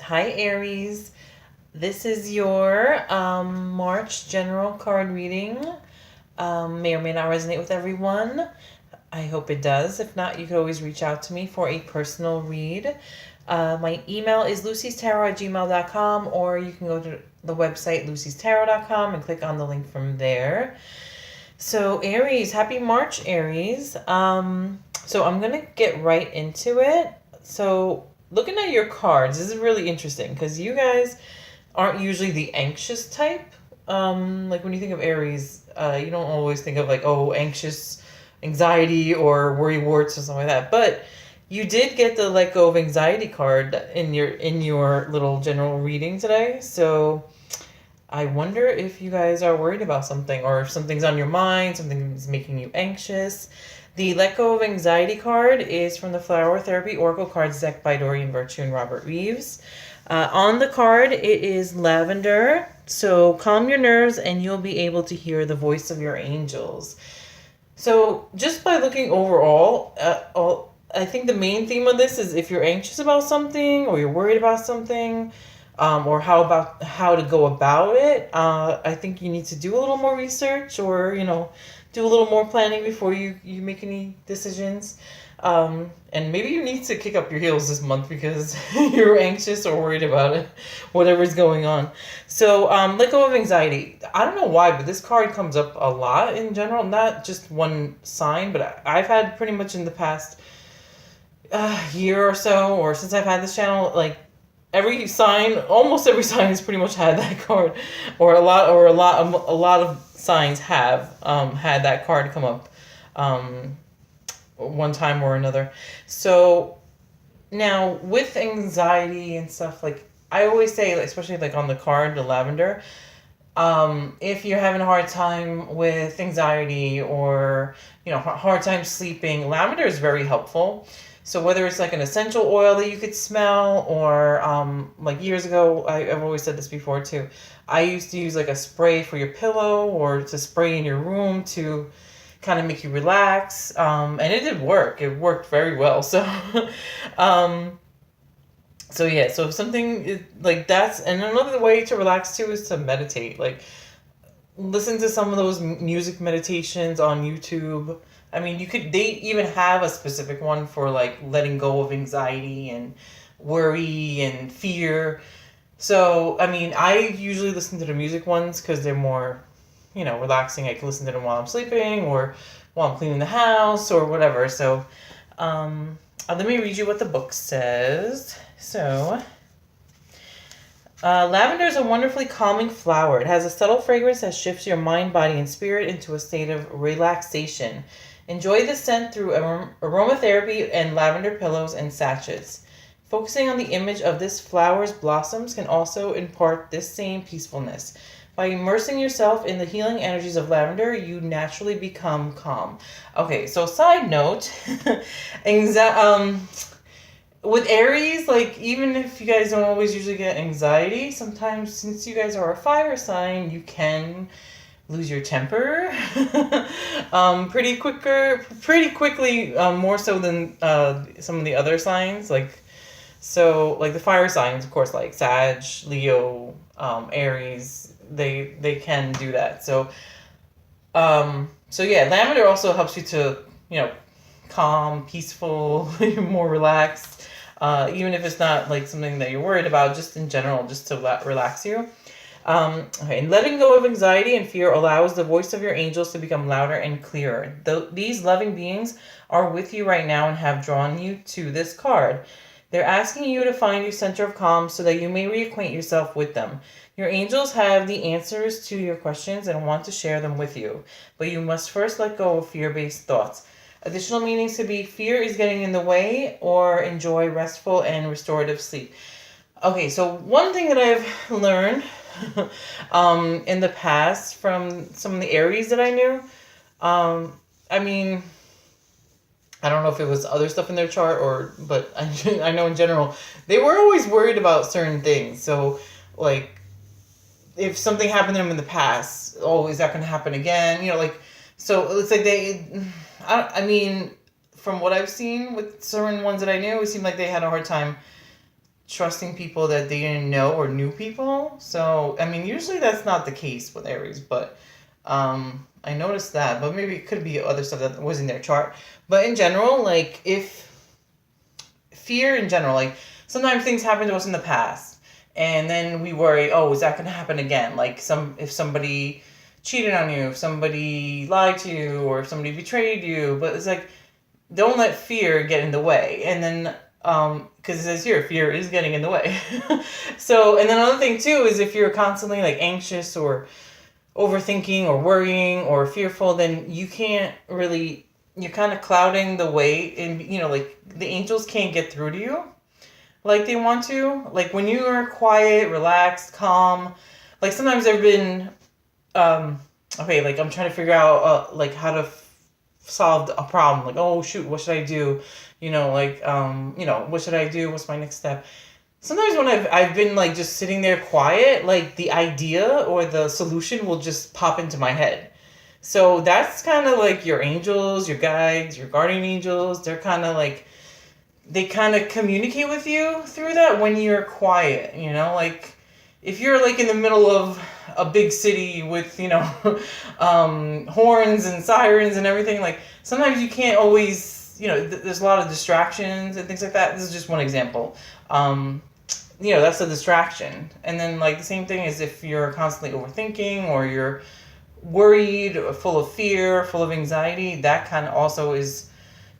Hi, Aries. This is your March general card reading. May or may not resonate with everyone. I hope it does. If not, you could always reach out to me for a personal read. My email is lucystarot@gmail.com, or you can go to the website lucystarot.com and click on the link from there. So, Aries, happy March, Aries. So I'm going to get right into it. So, looking at your cards, this is really interesting because you guys aren't usually the anxious type. Like when you think of Aries, you don't always think of like, oh, anxious, anxiety, or worry warts or something like that. But you did get the let go of anxiety card in your little general reading today. So I wonder if you guys are worried about something, or if something's on your mind, something's making you anxious. The Let Go of Anxiety card is from the Flower Therapy Oracle Cards deck by Dorian Virtue and Robert Reeves. On the card, it is Lavender. So calm your nerves and you'll be able to hear the voice of your angels. So just by looking overall, I think the main theme of this is if you're anxious about something or you're worried about something, or how to go about it. I think you need to do a little more research, or do a little more planning before you make any decisions. And maybe you need to kick up your heels this month because you're anxious or worried about it, whatever's going on. So, let go of anxiety. I don't know why, but this card comes up a lot in general, not just one sign, but I've had pretty much in the past year or so, or since I've had this channel, like almost every sign has pretty much had that card, or a lot of signs have had that card come up one time or another. So now with anxiety and stuff, like I always say, especially like on the card, the lavender, if you're having a hard time with anxiety, or hard time sleeping, lavender is very helpful. So whether it's like an essential oil that you could smell, or like years ago, I've always said this before too, I used to use like a spray for your pillow, or to spray in your room to kind of make you relax, and it did work. It worked very well. So um, so yeah, so if something like that's, and another way to relax too is to meditate. Like listen to some of those music meditations on YouTube. I mean, they even have a specific one for like letting go of anxiety and worry and fear. So, I mean, I usually listen to the music ones because they're more, relaxing. I can listen to them while I'm sleeping, or while I'm cleaning the house, or whatever. So, let me read you what the book says. So, lavender is a wonderfully calming flower. It has a subtle fragrance that shifts your mind, body, and spirit into a state of relaxation. Enjoy the scent through aromatherapy and lavender pillows and sachets. Focusing on the image of this flower's blossoms can also impart this same peacefulness. By immersing yourself in the healing energies of lavender, you naturally become calm. Okay, so side note, with Aries, like even if you guys don't always usually get anxiety, sometimes since you guys are a fire sign, you can lose your temper pretty quickly, more so than some of the other signs. Like the fire signs, of course, like Sag, Leo, Aries, they can do that. So yeah, lavender also helps you to calm, peaceful, more relaxed. Even if it's not like something that you're worried about, just in general, just to relax you. Okay, and letting go of anxiety and fear allows the voice of your angels to become louder and clearer. These loving beings are with you right now and have drawn you to this card. They're asking you to find your center of calm so that you may reacquaint yourself with them. Your angels have the answers to your questions and want to share them with you, but you must first let go of fear-based thoughts. Additional meanings could be fear is getting in the way, or enjoy restful and restorative sleep. Okay, so one thing that I've learned in the past from some of the Aries that I knew, I mean, I don't know if it was other stuff in their chart, but I know in general, they were always worried about certain things. So, like, if something happened to them in the past, oh, is that going to happen again? So it's like I mean, from what I've seen with certain ones that I knew, it seemed like they had a hard time trusting people that they didn't know or new people. So, I mean, usually that's not the case with Aries, but I noticed that. But maybe it could be other stuff that was in their chart. But in general, like, if fear in general, like, sometimes things happen to us in the past, and then we worry, oh, is that going to happen again? Like, if somebody cheated on you, if somebody lied to you, or if somebody betrayed you. But it's like, don't let fear get in the way. And then, because it says here, fear is getting in the way. So, and then another thing too is if you're constantly like anxious or overthinking or worrying or fearful, then you can't really, you're kind of clouding the way, and like the angels can't get through to you like they want to. Like when you are quiet, relaxed, calm, like sometimes there've been, okay, like I'm trying to figure out like how to solve a problem. Like, oh shoot, what should I do? Like, what should I do? What's my next step? Sometimes when I've been like just sitting there quiet, like the idea or the solution will just pop into my head. So that's kind of like your angels, your guides, your guardian angels. They're kind of like, they kind of communicate with you through that when you're quiet, like if you're like in the middle of a big city with, horns and sirens and everything, like sometimes you can't always, there's a lot of distractions and things like that. This is just one example. That's a distraction. And then like the same thing is if you're constantly overthinking or you're worried or full of fear, full of anxiety, that kind of also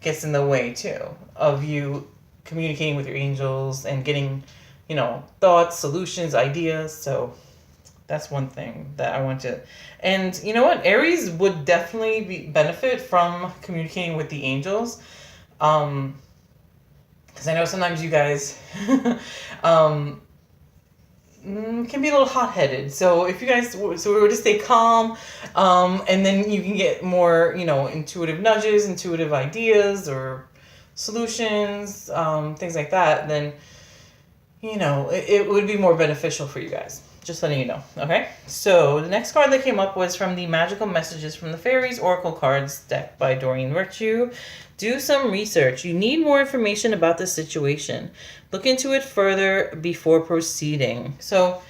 gets in the way too of you communicating with your angels and getting, thoughts, solutions, ideas. So that's one thing that I want to. And you know what? Aries would definitely benefit from communicating with the angels. Because I know sometimes you guys can be a little hot-headed. So if you guys, we were to stay calm, and then you can get more, intuitive nudges, intuitive ideas, or solutions, things like that, then, it would be more beneficial for you guys. Just letting you know, okay? So the next card that came up was from the Magical Messages from the Fairies Oracle Cards deck by Doreen Virtue. Do some research. You need more information about the situation. Look into it further before proceeding. So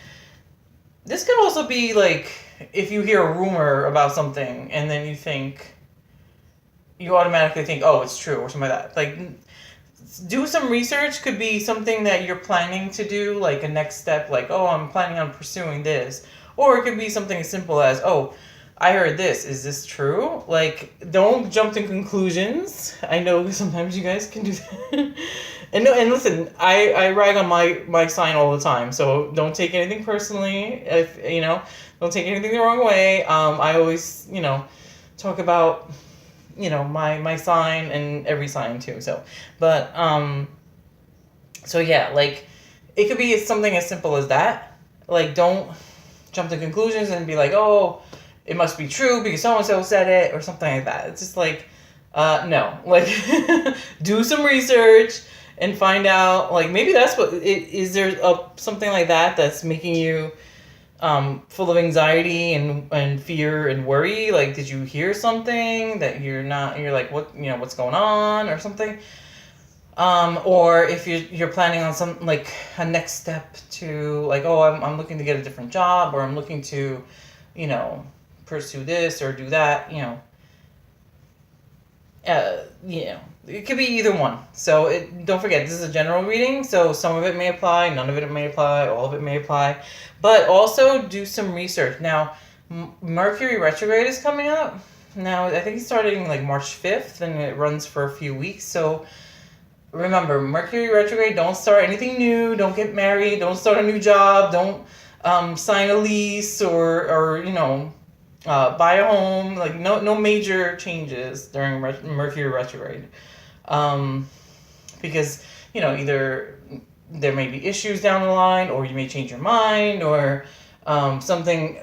this could also be like if you hear a rumor about something and then you automatically think, oh, it's true or something like that. Like, do some research. Could be something that you're planning to do, like a next step, like, oh, I'm planning on pursuing this. Or it could be something as simple as, oh, I heard this. Is this true? Like, don't jump to conclusions. I know sometimes you guys can do that. And listen, I rag on my sign all the time, so don't take anything personally. If don't take anything the wrong way. I always talk about my sign and every sign too. So, but so yeah, like it could be something as simple as that. Like, don't jump to conclusions and be like, oh, it must be true because so-and-so said it or something like that. It's just like, no, like do some research and find out, like, maybe that's what is there something like that's making you full of anxiety and fear and worry. Like, did you hear something that you're like, what's going on or something? Or if you're planning on some, like, a next step to, like, oh, I'm looking to get a different job, or I'm looking to, pursue this or do that, it could be either one. So don't forget, this is a general reading, so some of it may apply, none of it may apply, all of it may apply. But also do some research. Now, Mercury retrograde is coming up. Now, I think it's starting like March 5th, and it runs for a few weeks. So remember, Mercury retrograde, don't start anything new, don't get married, don't start a new job, don't sign a lease or buy a home. Like, no major changes during Mercury retrograde, because either there may be issues down the line, or you may change your mind, or something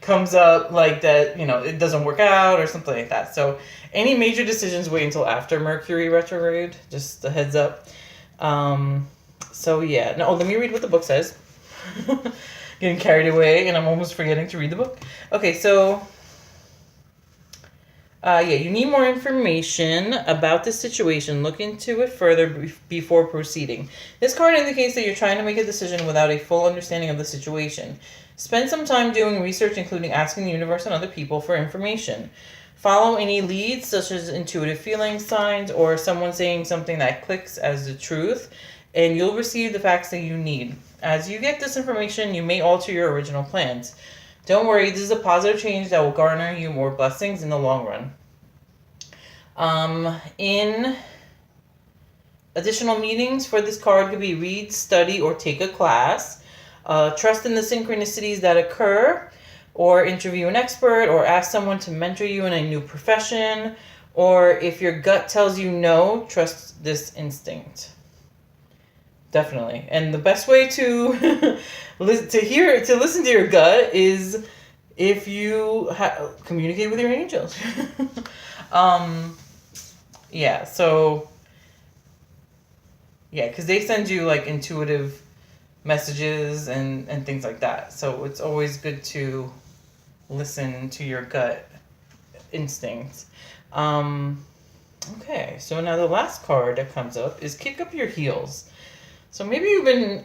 comes up like that, it doesn't work out or something like that. So any major decisions wait until after Mercury retrograde, just a heads up. So yeah, now let me read what the book says. Getting carried away and I'm almost forgetting to read the book. Okay, so Yeah, you need more information about the situation. Look into it further before proceeding. This card indicates that you're trying to make a decision without a full understanding of the situation. Spend some time doing research, including asking the universe and other people for information. Follow any leads, such as intuitive feeling signs or someone saying something that clicks as the truth, and you'll receive the facts that you need. As you get this information, you may alter your original plans. Don't worry, this is a positive change that will garner you more blessings in the long run. In additional meanings for this card could be read, study, or take a class. Trust in the synchronicities that occur, or interview an expert, or ask someone to mentor you in a new profession. Or if your gut tells you no, trust this instinct. Definitely. And the best way to listen to your gut is if you communicate with your angels. Yeah, so yeah, because they send you like intuitive messages and things like that. So it's always good to listen to your gut instincts. Okay, so now the last card that comes up is kick up your heels. So maybe you've been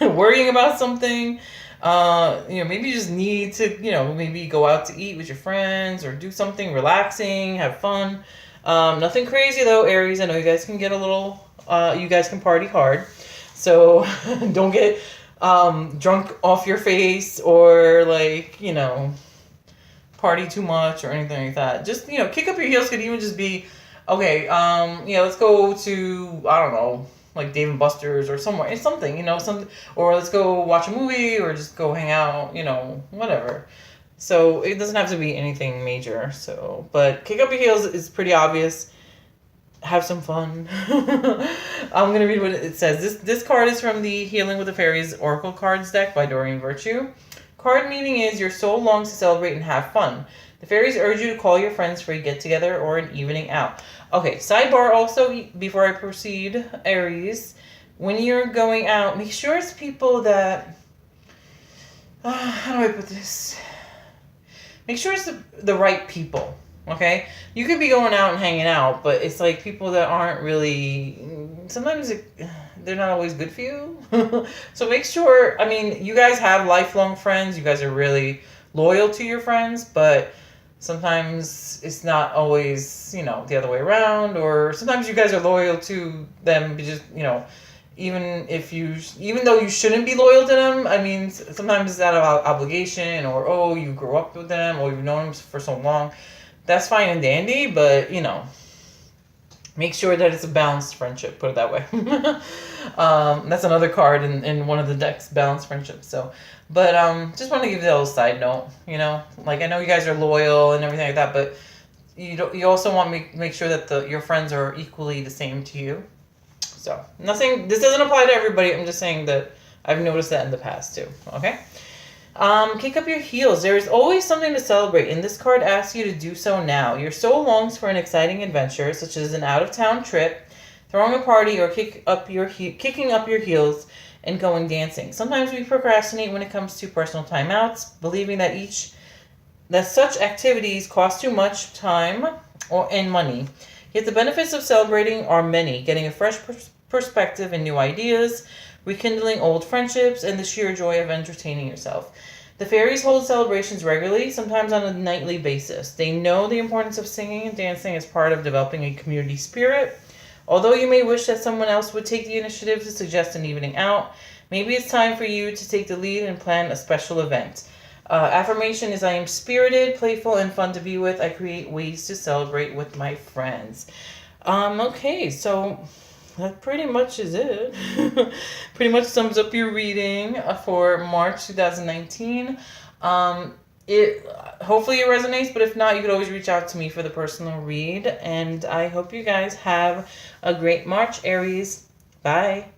worrying about something. Maybe you just need to, maybe go out to eat with your friends or do something relaxing, have fun. Nothing crazy though, Aries. I know you guys can get a little, you guys can party hard. So don't get drunk off your face or party too much or anything like that. Just, kick up your heels could even just be, okay, let's go to, I don't know, like Dave and Buster's or somewhere. It's something, something, or let's go watch a movie or just go hang out, whatever. So it doesn't have to be anything major. So, but kick up your heels is pretty obvious. Have some fun. I'm going to read what it says. This card is from the Healing with the Fairies Oracle Cards deck by Doreen Virtue. Card meaning is your soul longs to celebrate and have fun. The fairies urge you to call your friends for a get-together or an evening out. Okay, sidebar also, before I proceed, Aries, when you're going out, make sure it's people that, how do I put this? Make sure it's the right people, okay? You could be going out and hanging out, but it's like people that aren't really, sometimes they're not always good for you. So make sure, you guys have lifelong friends. You guys are really loyal to your friends, but sometimes it's not always, the other way around, or sometimes you guys are loyal to them, just, even though you shouldn't be loyal to them, sometimes it's out of obligation, or, you grew up with them, or you've known them for so long. That's fine and dandy, but, make sure that it's a balanced friendship, put it that way. That's another card in one of the decks, balanced friendship. So, but just want to give you a little side note, I know you guys are loyal and everything like that, but you also want to make sure that your friends are equally the same to you. So, this doesn't apply to everybody. I'm just saying that I've noticed that in the past too. Okay? Kick up your heels. There is always something to celebrate, and this card asks you to do so now. Your soul longs for an exciting adventure, such as an out-of-town trip, throwing a party, or kicking up your heels and going dancing. Sometimes we procrastinate when it comes to personal timeouts, believing that such activities cost too much time and money. Yet the benefits of celebrating are many, getting a fresh perspective and new ideas, rekindling old friendships, and the sheer joy of entertaining yourself. The fairies hold celebrations regularly, sometimes on a nightly basis. They know the importance of singing and dancing as part of developing a community spirit. Although you may wish that someone else would take the initiative to suggest an evening out, maybe it's time for you to take the lead and plan a special event. Affirmation is, I am spirited, playful, and fun to be with. I create ways to celebrate with my friends. Okay, so that pretty much is it. Pretty much sums up your reading for March 2019. Hopefully it resonates, but if not, you could always reach out to me for the personal read. And I hope you guys have a great March, Aries. Bye.